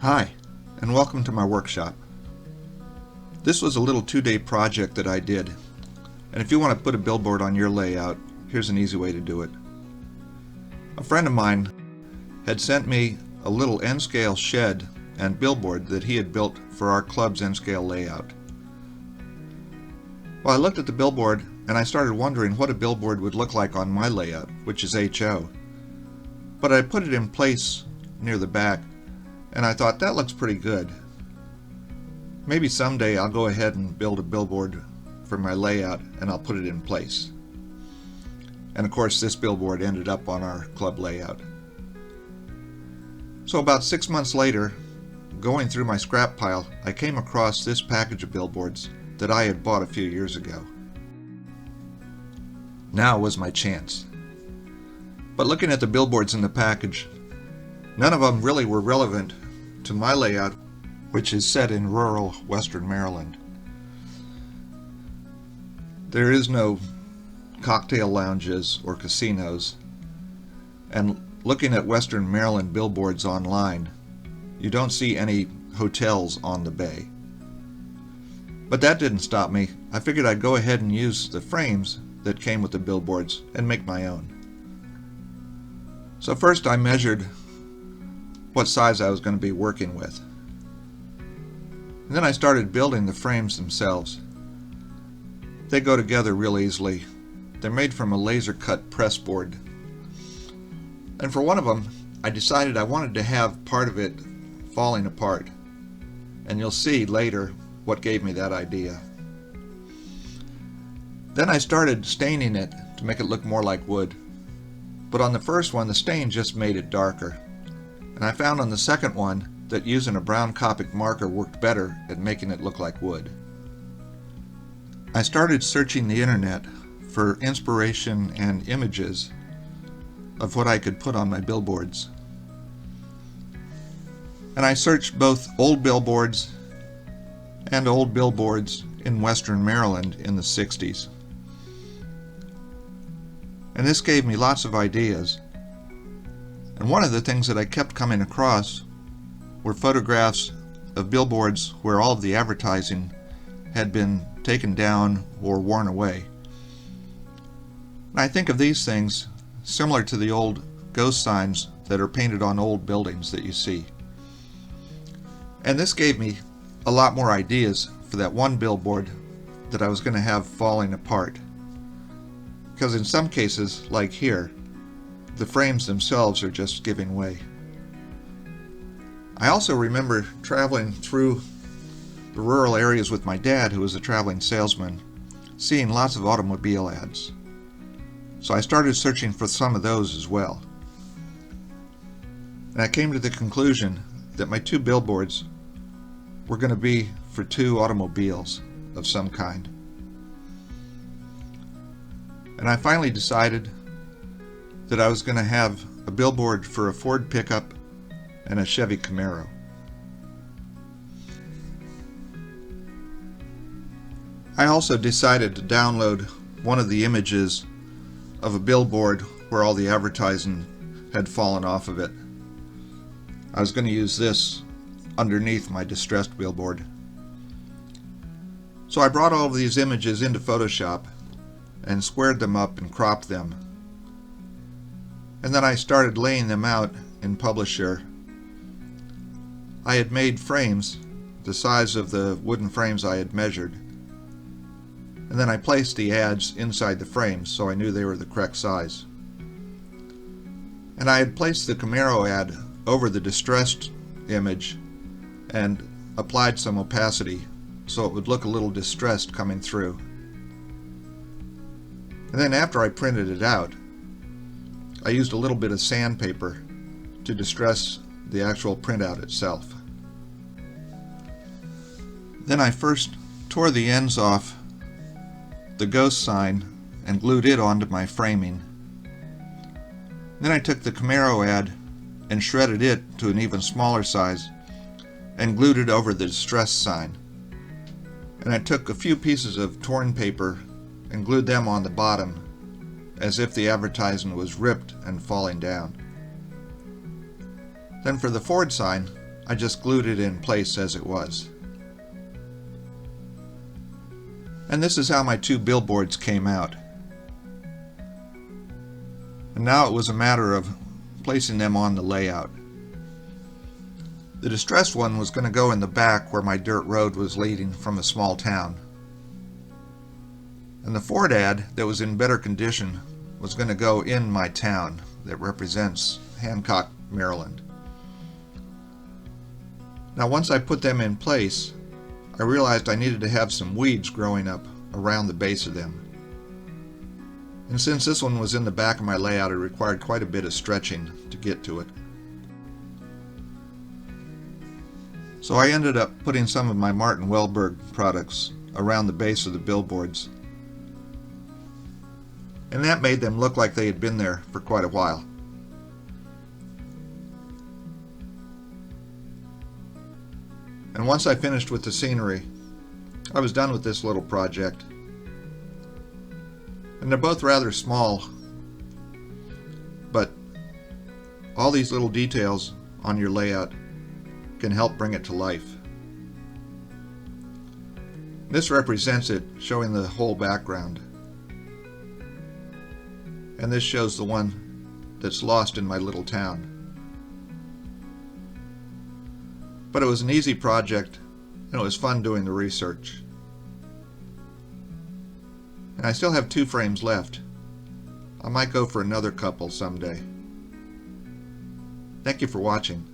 Hi, and welcome to my workshop. This was a little 2-day project that I did, and if you want to put a billboard on your layout, here's an easy way to do it. A friend of mine had sent me a little N-scale shed and billboard that he had built for our club's N-scale layout. Well, I looked at the billboard and I started wondering what a billboard would look like on my layout, which is HO. But I put it in place near the back, and I thought that looks pretty good. Maybe someday I'll go ahead and build a billboard for my layout and I'll put it in place. And of course this billboard ended up on our club layout. So about 6 months later, going through my scrap pile, I came across this package of billboards that I had bought a few years ago. Now was my chance. But looking at the billboards in the package, none of them really were relevant to my layout, which is set in rural western Maryland. There is no cocktail lounges or casinos, and looking at western Maryland billboards online, you don't see any hotels on the bay. But that didn't stop me. I figured I'd go ahead and use the frames that came with the billboards and make my own. So first I measured what size I was going to be working with. And then I started building the frames themselves. They go together real easily. They're made from a laser cut press board. And for one of them, I decided I wanted to have part of it falling apart. And you'll see later what gave me that idea. Then I started staining it to make it look more like wood. But on the first one, the stain just made it darker. And I found on the second one that using a brown Copic marker worked better at making it look like wood. I started searching the internet for inspiration and images of what I could put on my billboards. And I searched both old billboards and old billboards in western Maryland in the 60s. And this gave me lots of ideas. And one of the things that I kept coming across were photographs of billboards where all of the advertising had been taken down or worn away. And I think of these things similar to the old ghost signs that are painted on old buildings that you see. And this gave me a lot more ideas for that one billboard that I was going to have falling apart. Because in some cases, like here, the frames themselves are just giving way. I also remember traveling through the rural areas with my dad, who was a traveling salesman, seeing lots of automobile ads. So I started searching for some of those as well. And I came to the conclusion that my two billboards were going to be for two automobiles of some kind. And I finally decided that I was going to have a billboard for a Ford pickup and a Chevy Camaro. I also decided to download one of the images of a billboard where all the advertising had fallen off of it. I was going to use this underneath my distressed billboard. So I brought all of these images into Photoshop and squared them up and cropped them. And then I started laying them out in Publisher. I had made frames the size of the wooden frames I had measured. And then I placed the ads inside the frames so I knew they were the correct size. And I had placed the Camaro ad over the distressed image and applied some opacity so it would look a little distressed coming through. And then after I printed it out, I used a little bit of sandpaper to distress the actual printout itself. Then I first tore the ends off the ghost sign and glued it onto my framing. Then I took the Camaro ad and shredded it to an even smaller size and glued it over the distress sign. And I took a few pieces of torn paper and glued them on the bottom as if the advertisement was ripped and falling down. Then for the Ford sign, I just glued it in place as it was. And this is how my 2 billboards came out. And now it was a matter of placing them on the layout. The distressed one was going to go in the back where my dirt road was leading from a small town. And the Ford ad that was in better condition was going to go in my town that represents Hancock, Maryland. Now once I put them in place, I realized I needed to have some weeds growing up around the base of them. And since this one was in the back of my layout, it required quite a bit of stretching to get to it. So I ended up putting some of my Martin Wellberg products around the base of the billboards. And that made them look like they had been there for quite a while. And once I finished with the scenery, I was done with this little project. And they're both rather small, but all these little details on your layout can help bring it to life. This represents it, showing the whole background. And this shows the one that's lost in my little town. But it was an easy project, and it was fun doing the research. And I still have 2 frames left. I might go for another couple someday. Thank you for watching.